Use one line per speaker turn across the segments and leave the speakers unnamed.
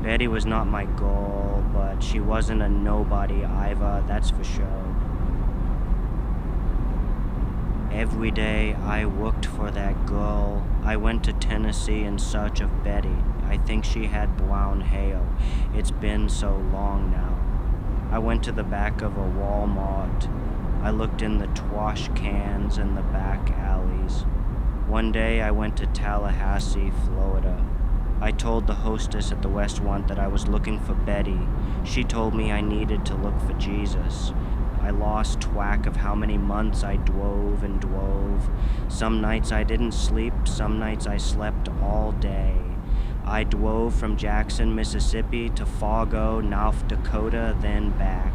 Betty was not my goal, but she wasn't a nobody either, that's for sure. Every day I looked for that girl. I went to Tennessee in search of Betty. I think she had brown hair. It's been so long now. I went to the back of a Walmart. I looked in the trash cans and the back alleys. One day I went to Tallahassee, Florida. I told the hostess at the restaurant that I was looking for Betty. She told me I needed to look for Jesus. I lost track of how many months I drove and drove. Some nights I didn't sleep, some nights I slept all day. I drove from Jackson, Mississippi to Fargo, North Dakota, then back.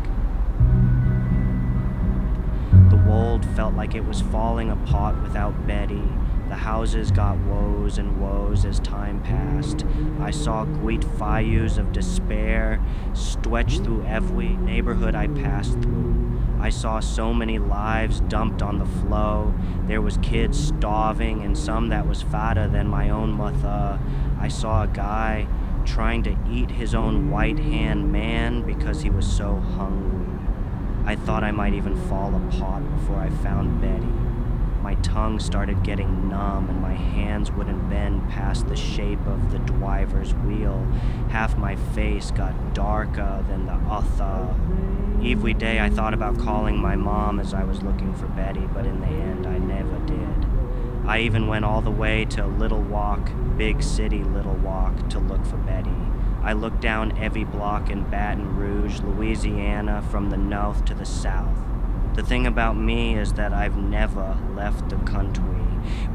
The world felt like it was falling apart without Betty. The houses got woes and woes as time passed. I saw great fires of despair stretch through every neighborhood I passed through. I saw so many lives dumped on the floor. There was kids starving and some that was fatter than my own mother. I saw a guy trying to eat his own right-hand man because he was so hungry. I thought I might even fall apart before I found Betty. My tongue started getting numb and my hands wouldn't bend past the shape of the driver's wheel. Half my face got darker than the other. Every day I thought about calling my mom as I was looking for Betty, but in the end I never did. I even went all the way to Little Walk, big city Little Walk, to look for Betty. I looked down every block in Baton Rouge, Louisiana, from the north to the south. The thing about me is that I've never left the country.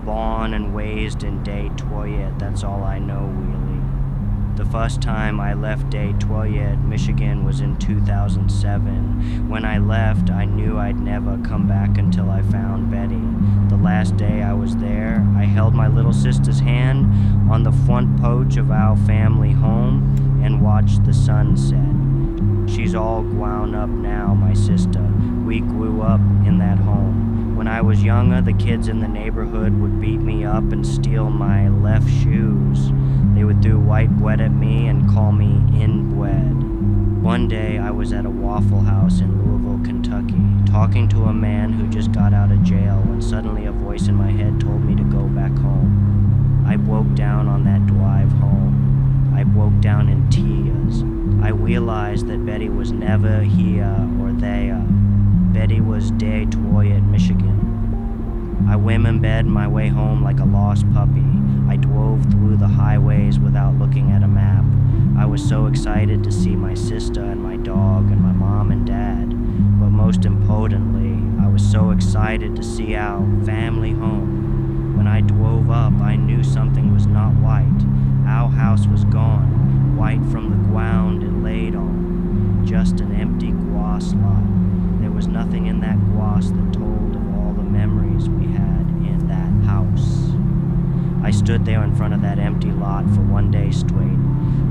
Born and raised in Detroit, that's all I know really. The first time I left Detroit, Michigan was in 2007. When I left, I knew I'd never come back until I found Betty. The last day I was there, I held my little sister's hand on the front porch of our family home and watched the sun set. She's all grown up now, my sister. We grew up in that home. When I was younger, the kids in the neighborhood would beat me up and steal my left shoes. They would throw white bread at me and call me inbred. One day, I was at a Waffle House in Louisville, Kentucky, talking to a man who just got out of jail when suddenly a voice in my head told me to go back home. I broke down on that drive home. I broke down in tears. I realized that Betty was never here or there. Betty was Detroit, Michigan. I women-bed my way home like a lost puppy. I drove through the highways without looking at a map. I was so excited to see my sister and my dog and my mom and dad. But most importantly, I was so excited to see our family home. When I drove up, I knew something was not right. Our house was gone, white from the ground it laid on. Just an empty grass lot. There was nothing in that grass that told of all the memories we had in that house. I stood there in front of that empty lot for one day straight.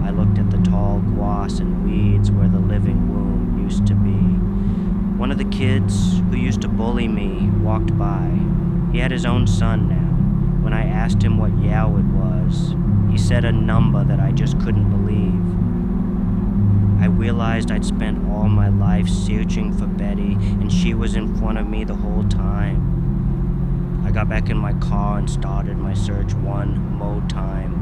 I looked at the tall grass and weeds where the living room used to be. One of the kids who used to bully me walked by. He had his own son now. When I asked him what year it was, he said a number that I just couldn't believe. I realized I'd spent all my life searching for Betty, and she was in front of me the whole time. I got back in my car and started my search one more time.